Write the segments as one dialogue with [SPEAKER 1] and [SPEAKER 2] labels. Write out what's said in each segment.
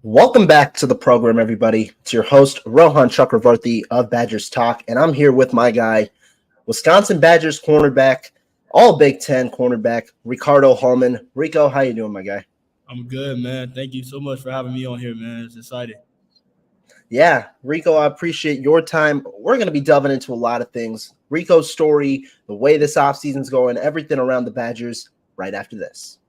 [SPEAKER 1] Welcome back to the program, everybody. It's your host, Rohan Chakravarthi of Badgers Talk, and I'm here with my guy, Wisconsin Badgers cornerback, all Big Ten cornerback, Ricardo Hallman. Rico, how you doing, my guy?
[SPEAKER 2] I'm good, man. Thank you so much for having me on here, man. It's exciting.
[SPEAKER 1] Yeah, Rico, I appreciate your time. We're going to be delving into a lot of things. Rico's story, the way this offseason's going, everything around the Badgers right after this.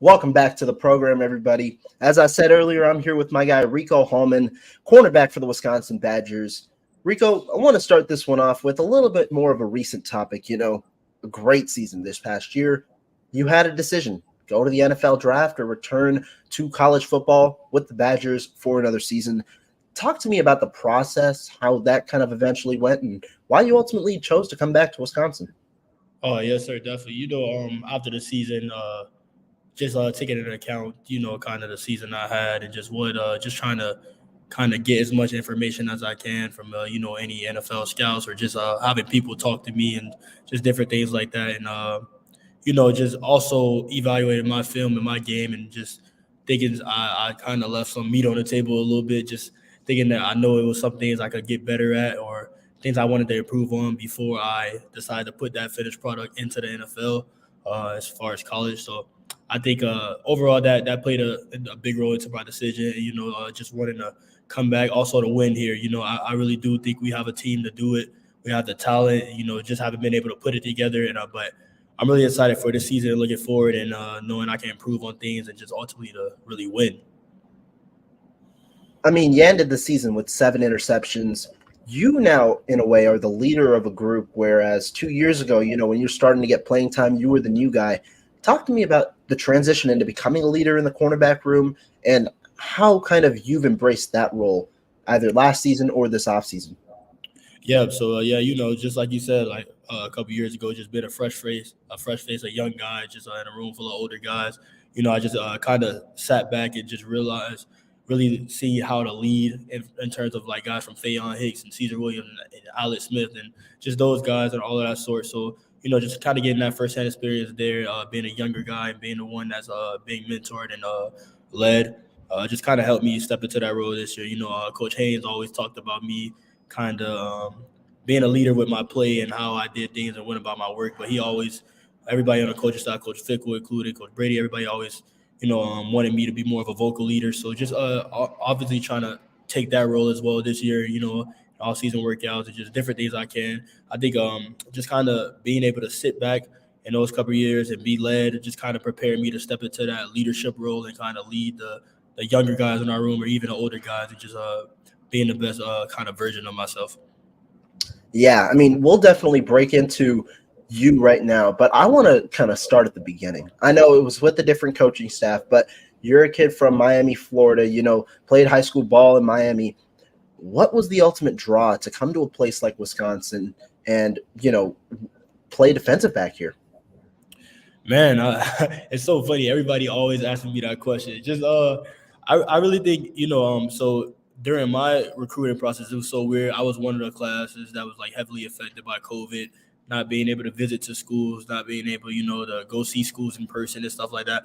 [SPEAKER 1] Welcome back to the program, everybody. As I said earlier, I'm here with my guy, Rico Hallman, cornerback for the Wisconsin Badgers. Rico, I want to start this one off with a little bit more of a recent topic. A great season this past year. You had a decision, go to the NFL draft or return to college football with the Badgers for another season. Talk to me about the process, how that kind of eventually went, and why you ultimately chose to come back to Wisconsin.
[SPEAKER 2] Oh, yes, sir, definitely. After the season, just taking into account, kind of the season I had and just trying to kind of get as much information as I can from, any NFL scouts or just having people talk to me and just different things like that. And, just also evaluating my film and my game and just thinking I kind of left some meat on the table a little bit, just thinking that I know it was some things I could get better at or things I wanted to improve on before I decided to put that finished product into the NFL as far as college. So I think overall that played a big role into my decision. Just wanting to come back, also to win here. I really do think we have a team to do it. We have the talent. Just haven't been able to put it together. But I'm really excited for this season and looking forward and knowing I can improve on things and just ultimately to really win.
[SPEAKER 1] I mean, you ended the season with 7 interceptions. You now, in a way, are the leader of a group, whereas 2 years ago, when you're starting to get playing time, you were the new guy. Talk to me about the transition into becoming a leader in the cornerback room and how kind of you've embraced that role either last season or this offseason.
[SPEAKER 2] Yeah. So, just like you said, like a couple years ago, just been a fresh face, a young guy, just in a room full of older guys. I just kind of sat back and just realized, really see how to lead in terms of like guys from Fayon Hicks and Caesar Williams and Alex Smith and just those guys and all of that sort. So, just kind of getting that firsthand experience there, being a younger guy and being the one that's being mentored and led, just kind of helped me step into that role this year. Coach Haynes always talked about me kind of being a leader with my play and how I did things and went about my work. But everybody on the coaching staff, Coach Fickle included, Coach Brady, everybody always, wanted me to be more of a vocal leader. So just obviously trying to take that role as well this year, all season workouts and just different things I can. I think just kind of being able to sit back in those couple of years and be led, just kind of preparing me to step into that leadership role and kind of lead the younger guys in our room or even the older guys and just being the best kind of version of myself.
[SPEAKER 1] Yeah, I mean, we'll definitely break into you right now, but I want to kind of start at the beginning. I know it was with a different coaching staff, but you're a kid from Miami, Florida, played high school ball in Miami. What was the ultimate draw to come to a place like Wisconsin and, play defensive back here?
[SPEAKER 2] Man, it's so funny. Everybody always asking me that question. Just I really think, so during my recruiting process, it was so weird. I was one of the classes that was like heavily affected by COVID, not being able to visit to schools, not being able, to go see schools in person and stuff like that.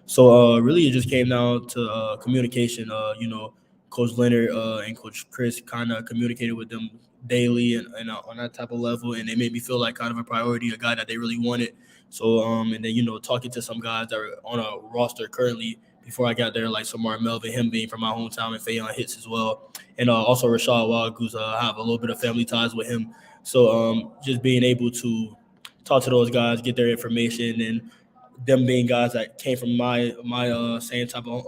[SPEAKER 2] So really it just came down to communication. Coach Leonard and Coach Chris kind of communicated with them daily and on that type of level, and they made me feel like kind of a priority, a guy that they really wanted. So and then talking to some guys that are on a roster currently before I got there, like Samar Melvin, him being from my hometown, and Fayon Hicks as well, and also Rashad Wag, who's have a little bit of family ties with him. So just being able to talk to those guys, get their information, and them being guys that came from my same type of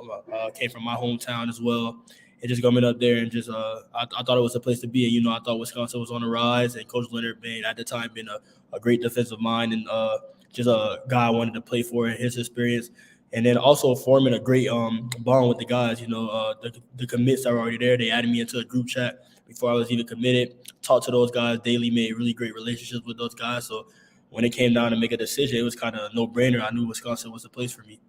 [SPEAKER 2] came from my hometown as well. And just coming up there and just I thought it was a place to be. And, I thought Wisconsin was on the rise, and Coach Leonard being at the time being a great defensive mind and just a guy I wanted to play for in his experience. and then also forming a great bond with the guys. The commits that were already there. They added me into a group chat before I was even committed. Talked to those guys daily, made really great relationships with those guys. So when it came down to make a decision, it was kind of a no-brainer. I knew Wisconsin was the place for me.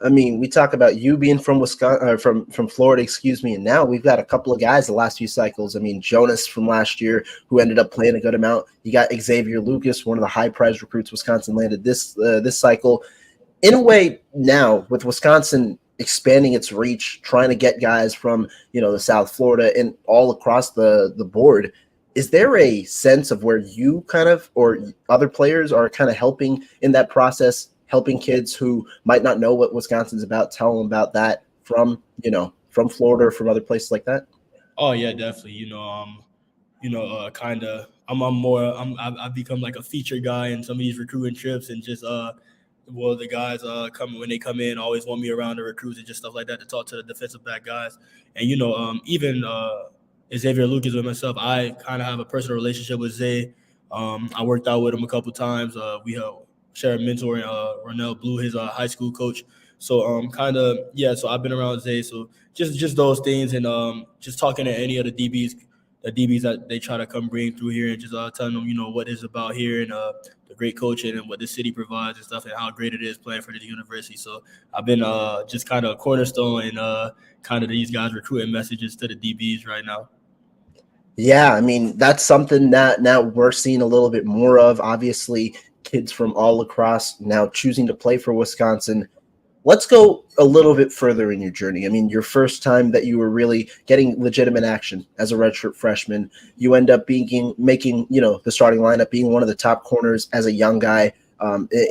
[SPEAKER 1] I mean, we talk about you being from Wisconsin, from Florida, excuse me, and now we've got a couple of guys the last few cycles. I mean, Jonas from last year, who ended up playing a good amount. You got Xavier Lucas, one of the high-priced recruits Wisconsin landed this cycle. In a way, now with Wisconsin expanding its reach, trying to get guys from the South Florida and all across the board, is there a sense of where you kind of or other players are kind of helping in that process? Helping kids who might not know what Wisconsin's about, tell them about that from Florida or from other places like that?
[SPEAKER 2] Oh yeah, definitely. I've become like a feature guy in some of these recruiting trips, and just the guys when they come in always want me around the recruits and just stuff like that to talk to the defensive back guys. And even Xavier Lucas with myself, I kind of have a personal relationship with Zay. I worked out with him a couple times. We share a mentor, Ronell Blue, his high school coach. So so I've been around Zay. So just those things, and just talking to any of the DBs that they try to come bring through here, and just telling them what it's about here, and the great coaching and what the city provides and stuff, and how great it is playing for the university. So I've been just kind of a cornerstone and kind of these guys recruiting messages to the DBs right now.
[SPEAKER 1] Yeah, I mean, that's something that now we're seeing a little bit more of. Obviously, kids from all across now choosing to play for Wisconsin. Let's go a little bit further in your journey. I mean, your first time that you were really getting legitimate action as a redshirt freshman, you end up making the starting lineup, being one of the top corners as a young guy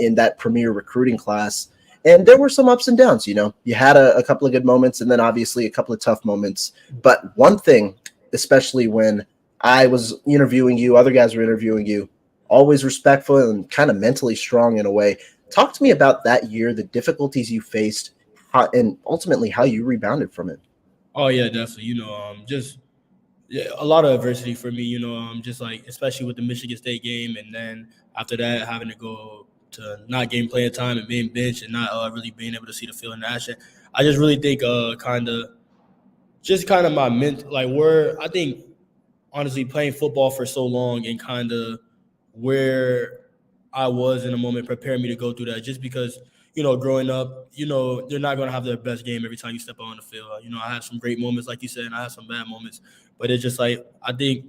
[SPEAKER 1] in that premier recruiting class. And there were some ups and downs. You had a couple of good moments, and then obviously a couple of tough moments. But one thing, especially when I was interviewing you, other guys were interviewing you, always respectful and kind of mentally strong in a way. Talk to me about that year, the difficulties you faced, and ultimately how you rebounded from it.
[SPEAKER 2] Oh yeah, definitely. A lot of adversity for me. Just like especially with the Michigan State game, and then after that having to go to not getting playing time and being benched and not really being able to see the field in action. I just really think kind of my where I think honestly playing football for so long and kind of where I was in a moment prepared me to go through that, just because, growing up, you're not going to have the best game every time you step on the field. I had some great moments, like you said, and I had some bad moments, but it's just like, I think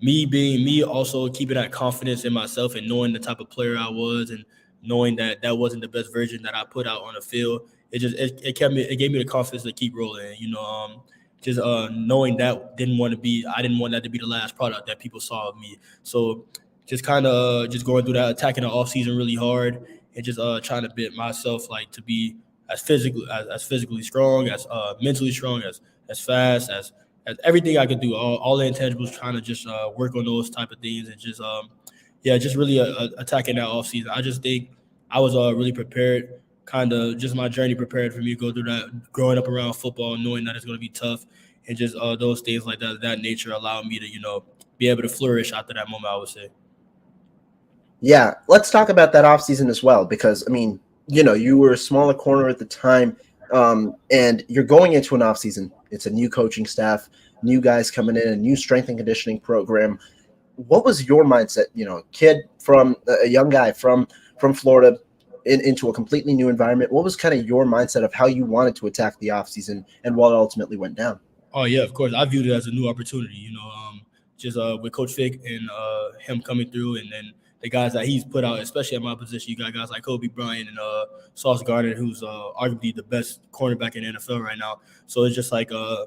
[SPEAKER 2] me being me, also keeping that confidence in myself and knowing the type of player I was, and knowing that that wasn't the best version that I put out on the field. It gave me the confidence to keep rolling. Just knowing that I didn't want that to be the last product that people saw of me. So just kind of just going through that, attacking the offseason really hard, and just trying to bid myself like to be as physically strong, as mentally strong, as fast, as everything I could do, all the intangibles, trying to just work on those type of things, and just just really attacking that offseason. I just think I was really prepared, kind of just my journey prepared for me to go through that, growing up around football, knowing that it's going to be tough, and just those things like that nature allowed me to be able to flourish after that moment, I would say.
[SPEAKER 1] Yeah, let's talk about that offseason as well, because, I mean, you were a smaller corner at the time, and you're going into an offseason. It's a new coaching staff, new guys coming in, a new strength and conditioning program. What was your mindset, a young guy from Florida into a completely new environment? What was kind of your mindset of how you wanted to attack the offseason and what ultimately went down?
[SPEAKER 2] Oh yeah, of course. I viewed it as a new opportunity, just with Coach Fick and him coming through, and then the guys that he's put out, especially at my position. You got guys like Kobe Bryant and Sauce Gardner, who's arguably the best cornerback in the NFL right now. So it's just like I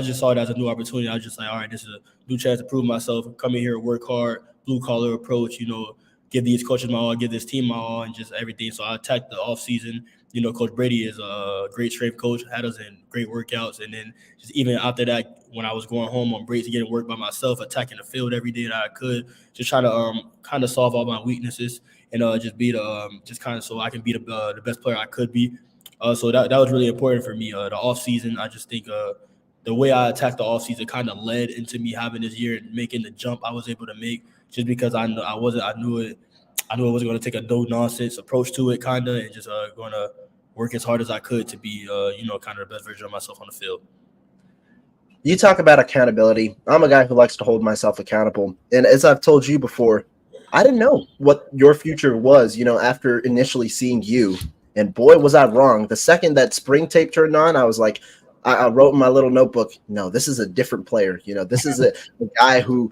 [SPEAKER 2] just saw it as a new opportunity. I was just like, all right, this is a new chance to prove myself, come in here, work hard, blue collar approach, give these coaches my all, give this team my all, and just everything. So I attacked the offseason. Coach Brady is a great strength coach, had us in great workouts. And then just even after that, when I was going home on breaks, getting work by myself, attacking the field every day that I could, just trying to kind of solve all my weaknesses, and just be just kind of so I can be the best player I could be. So that was really important for me. The offseason, I just think the way I attacked the offseason kind of led into me having this year and making the jump I was able to make, just because I knew it wasn't going to take a no nonsense approach to it, kind of, and just going to work as hard as I could to be, kind of the best version of myself on the field.
[SPEAKER 1] You talk about accountability. I'm a guy who likes to hold myself accountable. And as I've told you before, I didn't know what your future was, after initially seeing you. And boy, was I wrong. The second that spring tape turned on, I was like, I wrote in my little notebook, no, this is a different player. This is a guy who,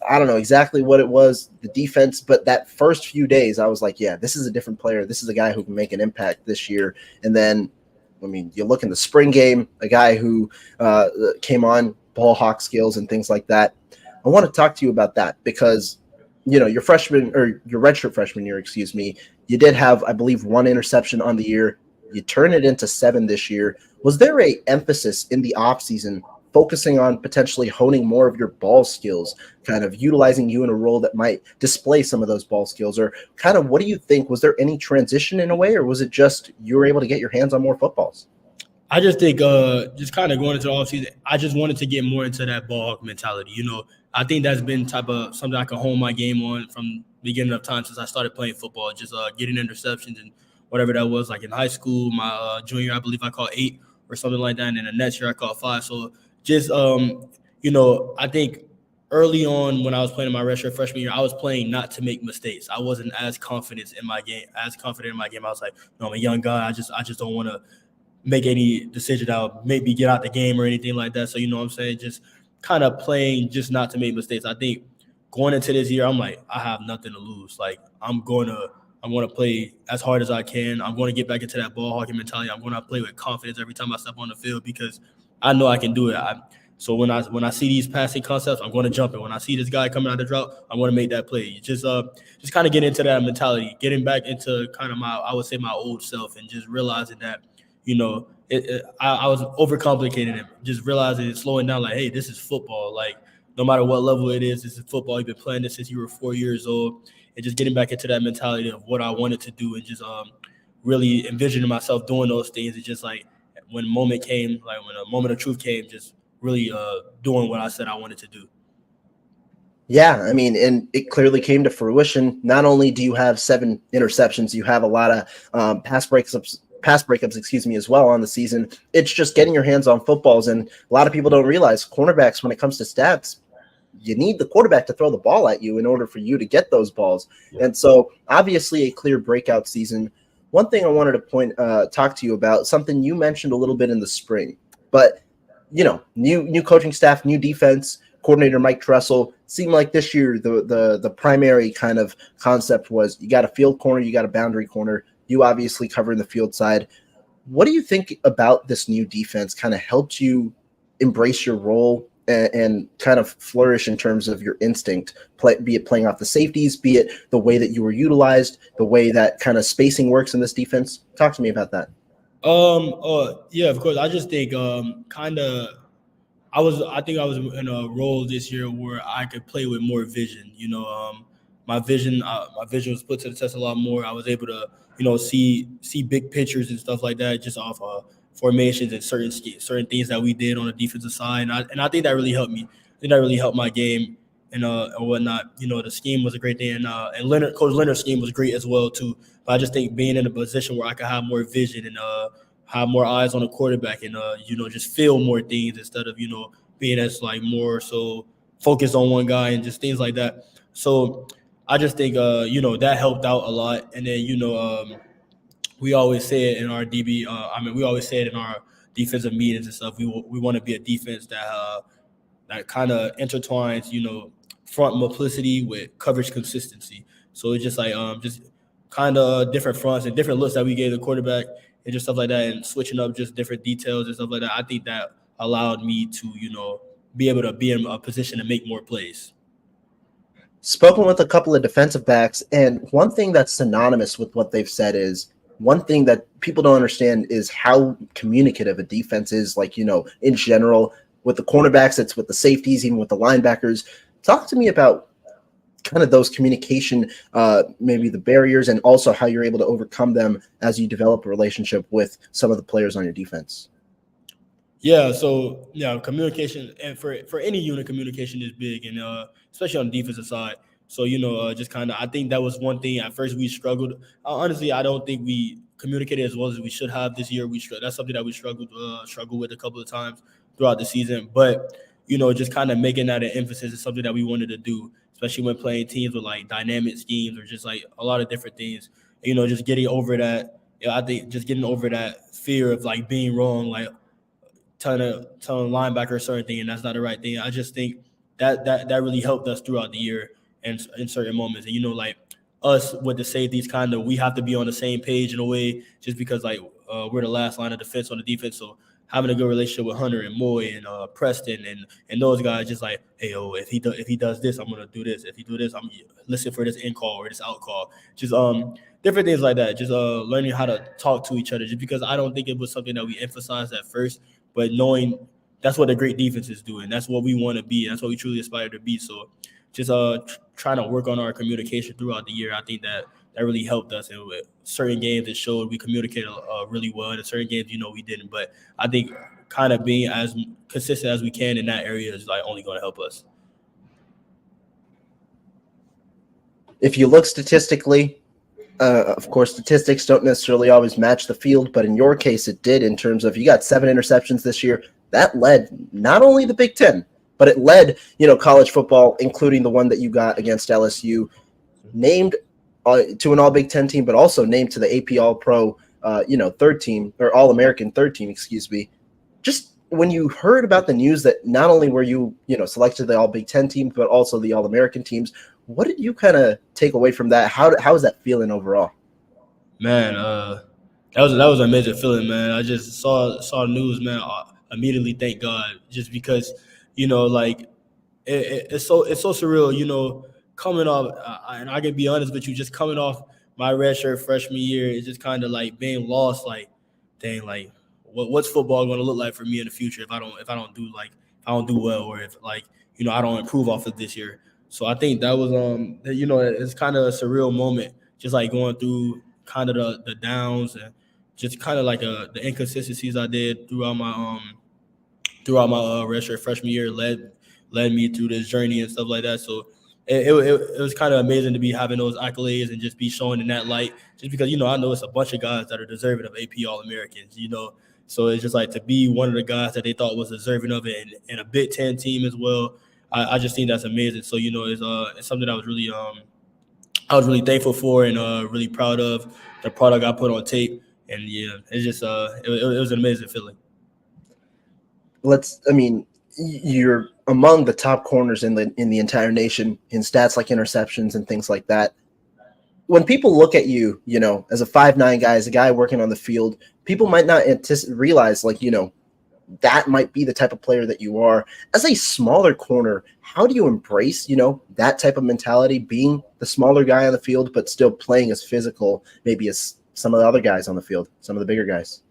[SPEAKER 1] I don't know exactly what it was, the defense, but that first few days, I was like, yeah, this is a different player. This is a guy who can make an impact this year. And then, you look in the spring game, a guy who came on, ball hawk skills and things like that. I want to talk to you about that because, your redshirt freshman year, you did have, I believe, 1 interception on the year. You turn it into 7 this year. Was there a emphasis in the offseason focusing on potentially honing more of your ball skills, kind of utilizing you in a role that might display some of those ball skills? Or kind of what do you think? Was there any transition in a way, or was it just you were able to get your hands on more footballs?
[SPEAKER 2] I just think just kind of going into the offseason, I just wanted to get more into that ball hawk mentality. I think that's been type of something I can hone my game on from the beginning of time since I started playing football, just getting interceptions and whatever that was. Like in high school, my junior year, I believe I caught 8 or something like that. And then the next year I caught 5. So just, I think early on when I was playing in my redshirt freshman year, I was playing not to make mistakes. I wasn't as confident in my game. I was like, I'm a young guy. I just don't want to make any decision that would maybe get out the game or anything like that. So, what I'm saying? Just kind of playing just not to make mistakes. I think going into this year, I'm like, I have nothing to lose. Like, I'm going to play as hard as I can. I'm going to get back into that ball hawking mentality. I'm going to play with confidence every time I step on the field because I know I can do it. So when I see these passing concepts, I'm going to jump it. When I see this guy coming out the drought, I'm going to make that play. Just kind of get into that mentality, getting back into kind of my old self and just realizing that, I was overcomplicating it, just realizing and slowing down like, hey, this is football. Like, no matter what level it is, this is football. You've been playing this since you were 4 years old. And just getting back into that mentality of what I wanted to do and just really envisioning myself doing those things. It's just like when a moment of truth came, just really doing what I said I wanted to do.
[SPEAKER 1] Yeah, and it clearly came to fruition. Not only do you have 7 interceptions, you have a lot of pass breakups, as well on the season. It's just getting your hands on footballs. And a lot of people don't realize cornerbacks, when it comes to stats, you need the quarterback to throw the ball at you in order for you to get those balls. Yeah. And so obviously a clear breakout season. One thing I wanted to talk to you about, something you mentioned a little bit in the spring, but new coaching staff, new defense coordinator, Mike Tressel, seemed like this year the primary kind of concept was you got a field corner, you got a boundary corner. You obviously covering the field side. What do you think about this new defense kind of helped you embrace your role and kind of flourish in terms of your instinct, be it playing off the safeties, be it the way that you were utilized, the way that kind of spacing works in this defense? Talk to me about that.
[SPEAKER 2] Yeah, of course. I just think I think I was in a role this year where I could play with more vision. My vision was put to the test a lot more. I was able to, see big pictures and stuff like that just off formations and certain things that we did on the defensive side. And I think that really helped me. I think that really helped my game and whatnot. The scheme was a great thing, and Coach Leonard's scheme was great as well too. But I just think being in a position where I could have more vision and have more eyes on the quarterback and just feel more things instead of being as like more so focused on one guy and just things like that. So I just think that helped out a lot. And then we always say it in our DB. We always say it in our defensive meetings and stuff. We want to be a defense that kind of intertwines front multiplicity with coverage consistency. So it's just like just kind of different fronts and different looks that we gave the quarterback and just stuff like that, and switching up just different details and stuff like that. I think that allowed me to be able to be in a position to make more plays.
[SPEAKER 1] Spoken with a couple of defensive backs, and one thing that's synonymous with what they've said is one thing that people don't understand is how communicative a defense is, like, in general. With the cornerbacks, it's with the safeties, even with the linebackers. Talk to me about kind of those communication, maybe the barriers, and also how you're able to overcome them as you develop a relationship with some of the players on your defense.
[SPEAKER 2] Yeah, so communication, and for any unit, communication is big, and especially on the defensive side. So just kind of, I think that was one thing at first we struggled. Honestly, I don't think we communicated as well as we should have this year. That's something that we struggled with a couple of times throughout the season. But, just kind of making that an emphasis is something that we wanted to do, especially when playing teams with like dynamic schemes or just like a lot of different things. Just getting over that. I think just getting over that fear of like being wrong, like telling a linebacker a certain thing and that's not the right thing. I just think that really helped us throughout the year and in certain moments. And like us with the safeties, kind of we have to be on the same page in a way, just because like we're the last line of defense on the defense. So having a good relationship with Hunter and Moy and Preston and those guys, just like, hey, if he does this, I'm gonna do this. If he do this, I'm listening for this in call or this out call. Just different things like that. Just learning how to talk to each other. Just because I don't think it was something that we emphasized at first, but knowing that's what a great defense is doing. That's what we want to be. That's what we truly aspire to be. So just trying to work on our communication throughout the year. I think that really helped us. And with certain games, it showed we communicated really well. And certain games, we didn't. But I think kind of being as consistent as we can in that area is like only going to help us.
[SPEAKER 1] If you look statistically, of course, statistics don't necessarily always match the field, but in your case, it did in terms of you got 7 interceptions this year. That led not only the Big Ten, but it led, college football, including the one that you got against LSU, named to an All Big Ten team, but also named to the AP All Pro, third team or All-American third team, excuse me. Just when you heard about the news that not only were you, selected to the All Big Ten team, but also the All-American teams, what did you kind of take away from that? How is that feeling overall?
[SPEAKER 2] Man, that was an amazing feeling, man. I just saw the news, man. I immediately thank God, just because, like it's so surreal, coming off. And I can be honest with you, just coming off my redshirt freshman year, it's just kind of like being lost. Like, dang, like what's football going to look like for me in the future if I don't do well, or if like I don't improve off of this year. So I think that was it's kind of a surreal moment, just like going through kind of the downs and just kind of like the inconsistencies I did throughout my redshirt freshman year led me through this journey and stuff like that. So it was kind of amazing to be having those accolades and just be shown in that light, just because I know it's a bunch of guys that are deserving of AP All-Americans, so it's just like to be one of the guys that they thought was deserving of it in a Big Ten team as well. I just think that's amazing. So it's something I was really thankful for and really proud of the product I put on tape. And yeah, it's just it was an amazing feeling.
[SPEAKER 1] You're among the top corners in the entire nation in stats like interceptions and things like that. When people look at you, as a 5'9" guy, as a guy working on the field, people might not realize that might be the type of player that you are. As a smaller corner, how do you embrace, that type of mentality, being the smaller guy on the field, but still playing as physical, maybe as some of the other guys on the field, some of the bigger guys?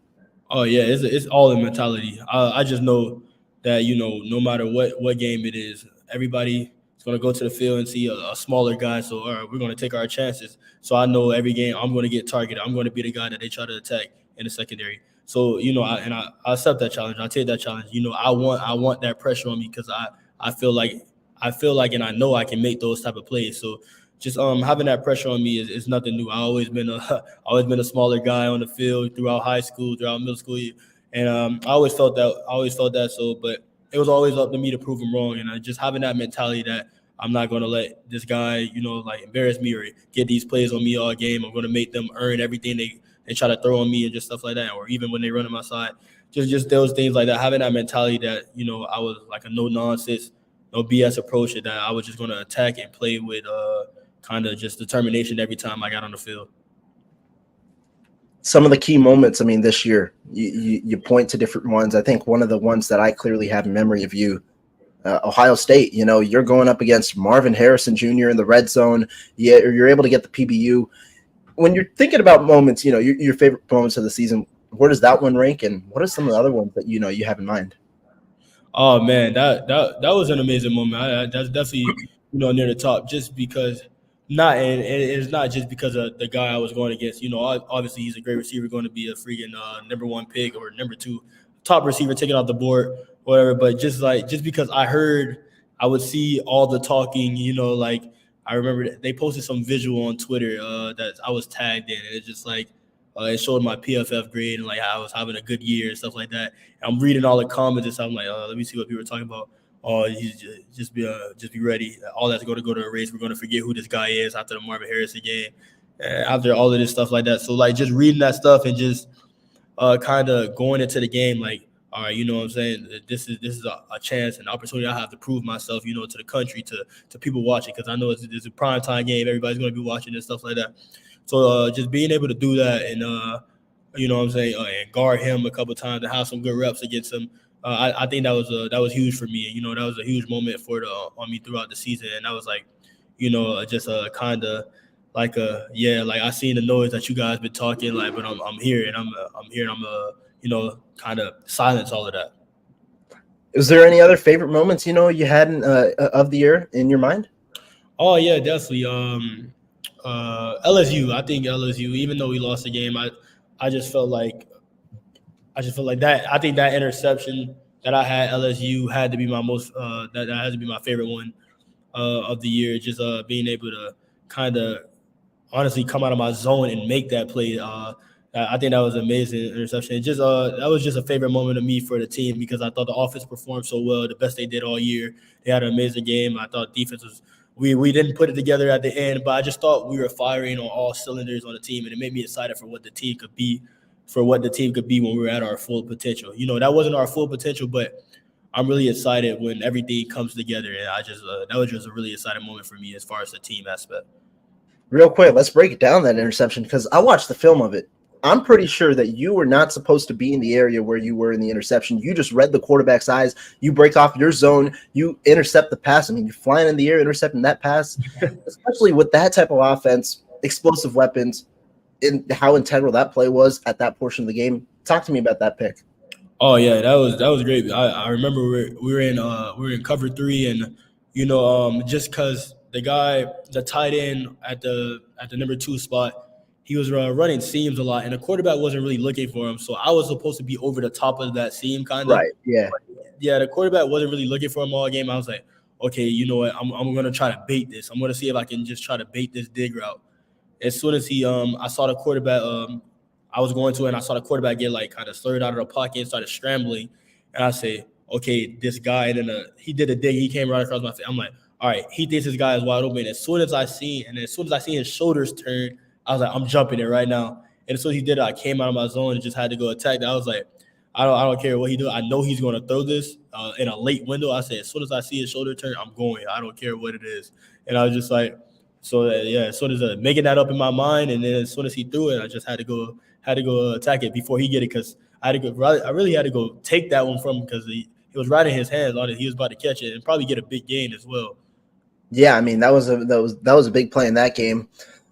[SPEAKER 2] Oh yeah, it's all in mentality. I just know that no matter what game it is, everybody is going to go to the field and see a smaller guy. So all right, we're going to take our chances. So I know every game I'm going to get targeted. I'm going to be the guy that they try to attack in the secondary. So I accept that challenge. I take that challenge. I want that pressure on me, because I feel like and I know I can make those type of plays. So just having that pressure on me is nothing new. I always been a smaller guy on the field throughout high school, throughout middle school, and I always felt that. So, but it was always up to me to prove them wrong, and just having that mentality that I'm not going to let this guy, embarrass me or get these plays on me all game. I'm going to make them earn everything they try to throw on me and just stuff like that, or even when they run on my side, just those things like that. Having that mentality that I was like a no nonsense, no BS approach, that I was just going to attack and play with kind of just determination every time I got on the field.
[SPEAKER 1] Some of the key moments, this year, you point to different ones. I think one of the ones that I clearly have in memory of you, Ohio State, you're going up against Marvin Harrison Jr. in the red zone. You're able to get the PBU. When you're thinking about moments, your favorite moments of the season, where does that one rank, and what are some of the other ones that you have in mind?
[SPEAKER 2] Oh man, that was an amazing moment. That's definitely near the top, just because it's not just because of the guy I was going against. Obviously he's a great receiver, going to be a freaking number 1 pick or number 2 top receiver taken off the board, whatever. But just because I would see all the talking, I remember they posted some visual on Twitter that I was tagged in, and it's just like It showed my PFF grade and like how I was having a good year and stuff like that. And I'm reading all the comments and stuff. I'm like, let me see what people are talking about. Oh, just be ready. All that's going to go to a race. We're going to forget who this guy is after the Marvin Harrison game, after all of this stuff like that. So like just reading that stuff and just kind of going into the game like, all right, you know what I'm saying? This is a chance, an opportunity I have to prove myself, you know, to the country, to people watching, because I know it's a prime time game. Everybody's going to be watching and stuff like that. So just being able to do that and, you know what I'm saying, and guard him a couple of times and have some good reps against him, I think that was huge for me. And, you know, that was a huge moment on me throughout the season. And that was like, you know, just kind of like like I seen the noise that you guys been talking, like, but I'm here and I'm here and I'm you know, kind of silence all of that.
[SPEAKER 1] Is there any other favorite moments, you know, you had of the year in your mind?
[SPEAKER 2] Oh yeah, definitely. LSU. I think LSU, even though we lost the game, I just felt like that. I think that interception that I had LSU had to be my most that had to be my favorite one of the year. Just being able to kind of honestly come out of my zone and make that play. I think that was an amazing interception. It just that was just a favorite moment of me for the team because I thought the offense performed so well, the best they did all year. They had an amazing game. I thought defense was we didn't put it together at the end, but I just thought we were firing on all cylinders on the team, and it made me excited for what the team could be, when we were at our full potential. You know, that wasn't our full potential, but I'm really excited when everything comes together, and I just that was just a really exciting moment for me as far as the team aspect.
[SPEAKER 1] Real quick, let's break it down, that interception, because I watched the film of it. I'm pretty sure that you were not supposed to be in the area where you were in the interception. You just read the quarterback's eyes. You break off your zone. You intercept the pass. I mean, you're flying in the air, intercepting that pass, especially with that type of offense, explosive weapons, and how integral that play was at that portion of the game. Talk to me about that pick.
[SPEAKER 2] Oh yeah, that was great. I remember we were in cover 3, and you know just because the tight end at the number 2 spot, he was running seams a lot, and the quarterback wasn't really looking for him. So I was supposed to be over the top of that seam, kind of.
[SPEAKER 1] Right. Yeah.
[SPEAKER 2] Yeah. The quarterback wasn't really looking for him all game. I was like, okay, you know what? I'm gonna try to bait this. I'm gonna see if I can just try to bait this dig route. As soon as I saw the quarterback, I was going to it, and I saw the quarterback get like kind of slurred out of the pocket and started scrambling. And I say, okay, this guy, and then he did a dig. He came right across my face. I'm like, all right, he thinks this guy is wide open. As soon as I see his shoulders turn, I was like, I'm jumping it right now. And as soon as he did it, I came out of my zone and just had to go attack. I was like, I don't care what he do. I know he's going to throw this in a late window. I said, as soon as I see his shoulder turn, I'm going. I don't care what it is. And I was just like, so yeah. As soon as making that up in my mind, and then as soon as he threw it, I just had to go attack it before he get it, because I really had to go take that one from him, because he was right in his hands on it. He was about to catch it and probably get a big gain as well.
[SPEAKER 1] Yeah, I mean that was a big play in that game.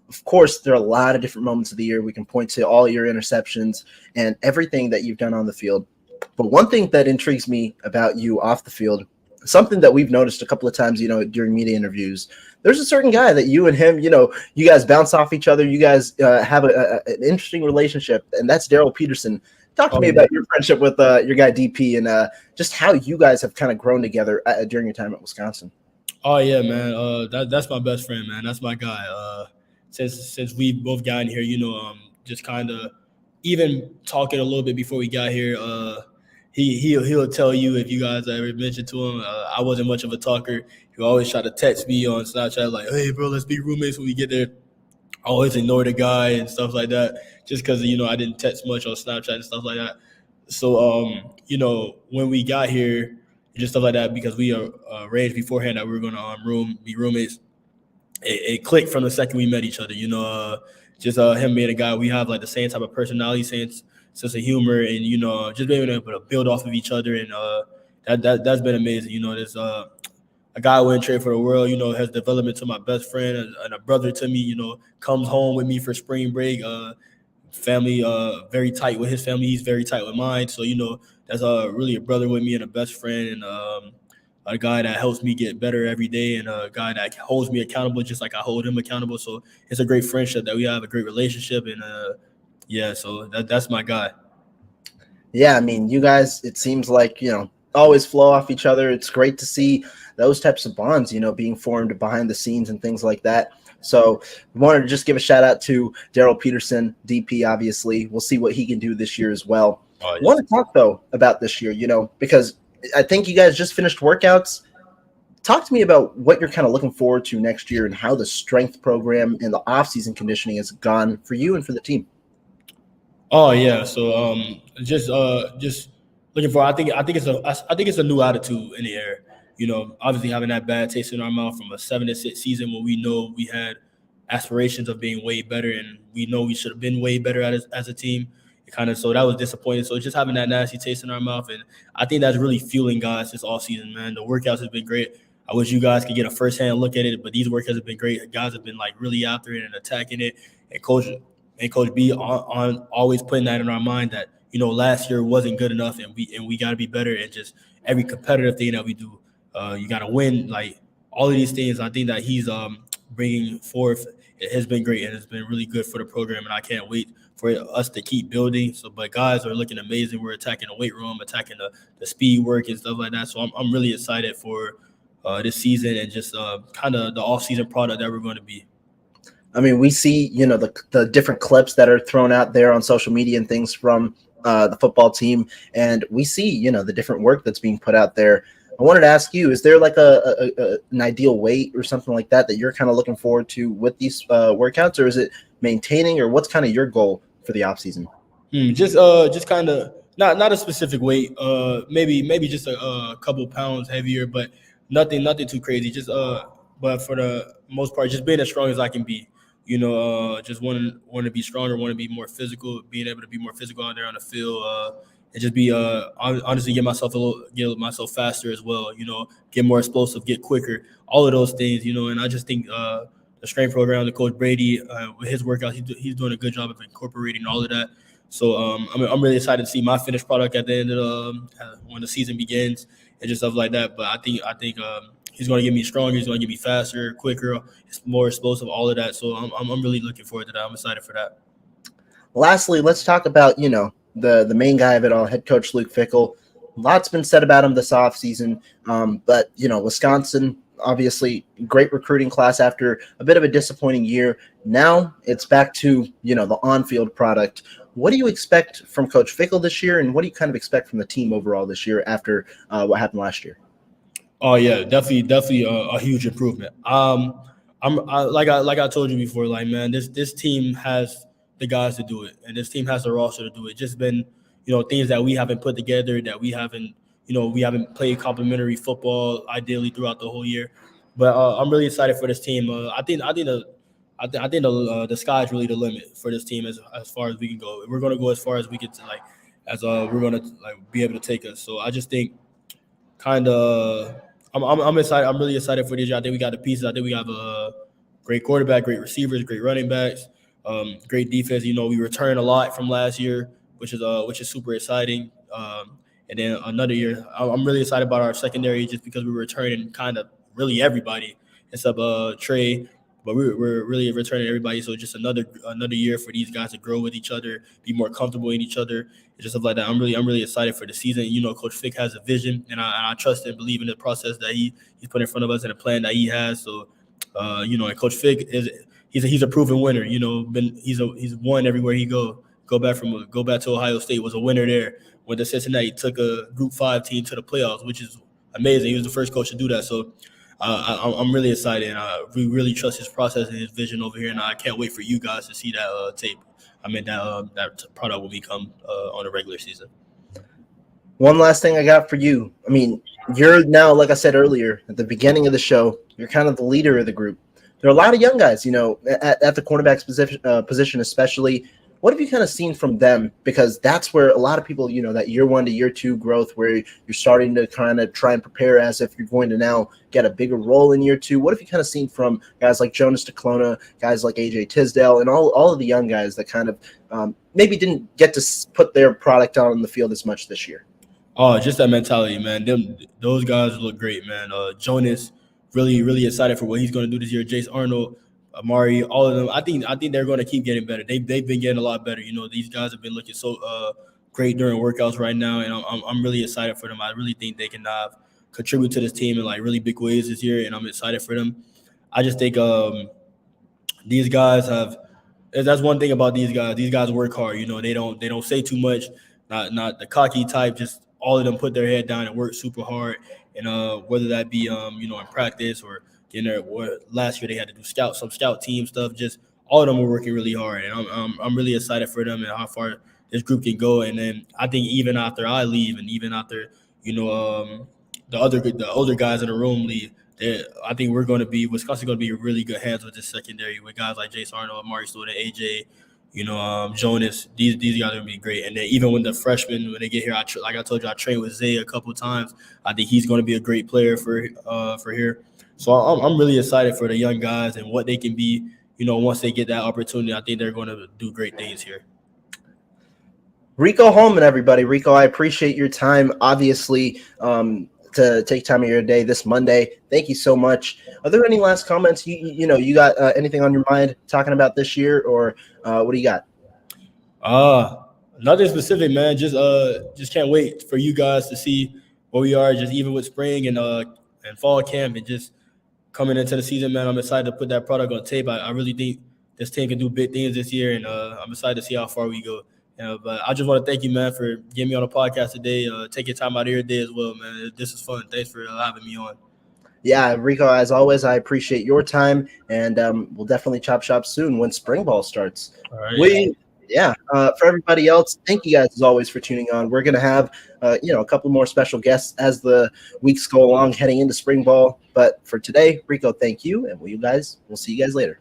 [SPEAKER 1] Of course, there are a lot of different moments of the year. We can point to all your interceptions and everything that you've done on the field. But one thing that intrigues me about you off the field, something that we've noticed a couple of times, you know, during media interviews, there's a certain guy that you and him, you know, you guys bounce off each other. You guys have an interesting relationship, and that's Daryl Peterson. Talk to me about your friendship with your guy DP, and just how you guys have kind of grown together during your time at Wisconsin.
[SPEAKER 2] Oh yeah, man. That's my best friend, man. That's my guy. Since we've both gotten here, you know, just kind of even talking a little bit before we got here, he'll tell you, if you guys ever mentioned to him, I wasn't much of a talker. He always try to text me on Snapchat like, hey bro, let's be roommates when we get there. I always ignore the guy and stuff like that, just because, you know, I didn't text much on Snapchat and stuff like that. So you know, when we got here, just stuff like that, because we arranged beforehand that we were gonna be roommates. It clicked from the second we met each other, you know, just him being a guy, we have like the same type of personality, sense of humor, and, you know, just being able to build off of each other. And that's been amazing. You know, there's a guy I wouldn't trade for the world, you know, has developed into my best friend and a brother to me, you know, comes home with me for spring break, family, very tight with his family. He's very tight with mine. So, you know, that's really a brother with me and a best friend, and a guy that helps me get better every day, and a guy that holds me accountable just like I hold him accountable. So it's a great friendship that we have, a great relationship, and yeah, so that's my guy.
[SPEAKER 1] Yeah, I mean, you guys, it seems like, you know, always flow off each other. It's great to see those types of bonds, you know, being formed behind the scenes and things like that. So we wanted to just give a shout out to Daryl Peterson, DP, obviously. We'll see what he can do this year as well.
[SPEAKER 2] Oh,
[SPEAKER 1] I want to talk, though, about this year, because I think you guys just finished workouts. Talk to me about what you're kind of looking forward to next year and how the strength program and the offseason conditioning has gone for you and for the team.
[SPEAKER 2] Oh yeah, so just looking for. I think it's a new attitude in the air. Obviously having that bad taste in our mouth from a 7-6 season when we know we had aspirations of being way better and we know we should have been way better as a team. So that was disappointing. So just having that nasty taste in our mouth, and I think that's really fueling guys this off season, man. The workouts have been great. I wish you guys could get a firsthand look at it, but these workouts have been great. Guys have been like really after it and attacking it, and Coach B on always putting that in our mind that last year wasn't good enough and we got to be better, and just every competitive thing that we do, you got to win. Like all of these things, I think that he's bringing forth. It has been great and it's been really good for the program, and I can't wait for us to keep building. So, but guys are looking amazing. We're attacking the weight room, attacking the speed work and stuff like that. So I'm really excited for this season and just kind of the off-season product that we're going to be.
[SPEAKER 1] I mean, we see, the different clips that are thrown out there on social media and things from the football team, and we see, the different work that's being put out there. I wanted to ask you, is there like an ideal weight or something like that you're kind of looking forward to with these workouts, or is it maintaining, or what's kind of your goal for the off season?
[SPEAKER 2] Just kind of not a specific weight, maybe just a couple pounds heavier, but nothing too crazy. Just but for the most part, just being as strong as I can be. Just want to be stronger, want to be more physical, being able to be more physical out there on the field, and just be honestly get myself faster as well. Get more explosive, get quicker, all of those things. And I just think the strength program, the Coach Brady, with his workouts, he's doing a good job of incorporating all of that. So I'm really excited to see my finished product at the end of when the season begins and just stuff like that. But I think he's going to get me stronger. He's going to get me faster, quicker, more explosive, all of that. So I'm really looking forward to that. I'm excited for that.
[SPEAKER 1] Lastly, let's talk about, the main guy of it all, head coach Luke Fickell. Lots been said about him this offseason. But, Wisconsin, obviously great recruiting class after a bit of a disappointing year. Now it's back to, the on-field product. What do you expect from Coach Fickell this year, and what do you kind of expect from the team overall this year after what happened last year?
[SPEAKER 2] Oh yeah, definitely a huge improvement. Like I told you before, like man, this team has the guys to do it, and this team has the roster to do it. Just been things that we haven't put together, that we haven't played complementary football ideally throughout the whole year. But I'm really excited for this team. I think the sky's really the limit for this team as far as we can go. We're gonna go as far as we can we're gonna be able to take us. So I just think I'm excited. I'm really excited for this year. I think we got the pieces. I think we have a great quarterback, great receivers, great running backs, great defense. We returned a lot from last year, which is super exciting. And then another year, I'm really excited about our secondary just because we're returning kind of really everybody except Trey. But we're really returning everybody. So just another year for these guys to grow with each other, be more comfortable in each other, and just stuff like that. I'm really excited for the season. Coach Fick has a vision, and I trust and believe in the process that he's put in front of us and the plan that he has. So, and Coach Fick he's a proven winner. He's won everywhere he go. Go back to Ohio State, was a winner there. Went to Cincinnati, took a Group 5 team to the playoffs, which is amazing. He was the first coach to do that. So. I'm really excited. We really trust his process and his vision over here, and I can't wait for you guys to see that tape. That product will become on a regular season.
[SPEAKER 1] One last thing I got for you. I mean, you're now, like I said earlier at the beginning of the show, you're kind of the leader of the group. There are a lot of young guys, at the cornerback position especially. What have you kind of seen from them? Because that's where a lot of people, that year 1 to year 2 growth, where you're starting to kind of try and prepare as if you're going to now get a bigger role in year 2. What have you kind of seen from guys like Jonas DeClona, guys like AJ Tisdale, and all of the young guys that kind of maybe didn't get to put their product out on the field as much this year?
[SPEAKER 2] Oh, just that mentality, man. Those guys look great, man. Jonas, really excited for what he's going to do this year. Jace Arnold, Amari, all of them. I think they're going to keep getting better. They've been getting a lot better. These guys have been looking so great during workouts right now, and I'm really excited for them. I really think they can contribute to this team in like really big ways this year, and I'm excited for them. I just think these guys have. That's one thing about these guys. These guys work hard. You know, they don't say too much. Not the cocky type. Just all of them put their head down and work super hard. And whether that be in practice or last year they had to do some scout team stuff. Just all of them were working really hard, and I'm really excited for them and how far this group can go. And then I think even after I leave, and even after the older guys in the room leave, I think Wisconsin's going to be in really good hands with this secondary with guys like Jace Arnold, Amari Stewart, AJ, Jonas. These guys are going to be great. And then even when the freshmen, when they get here, like I told you, I trained with Zay a couple of times. I think he's going to be a great player for here. So I'm really excited for the young guys and what they can be. Once they get that opportunity, I think they're going to do great things here.
[SPEAKER 1] Rico Hallman, everybody. Rico, I appreciate your time. Obviously, to take time of your day this Monday. Thank you so much. Are there any last comments? You got anything on your mind talking about this year, or what do you got?
[SPEAKER 2] Nothing specific, man. Just can't wait for you guys to see where we are. Just even with spring and fall camp, and just coming into the season, man. I'm excited to put that product on tape. I really think this team can do big things this year, and I'm excited to see how far we go. But I just want to thank you, man, for getting me on the podcast today. Taking time out of your day as well, man. This is fun. Thanks for having me on.
[SPEAKER 1] Yeah, Rico, as always, I appreciate your time, and we'll definitely chop shop soon when spring ball starts.
[SPEAKER 2] All right.
[SPEAKER 1] For everybody else, thank you guys as always for tuning on. We're going to have, a couple more special guests as the weeks go along heading into spring ball. But for today, Rico, thank you, and we'll see you guys later.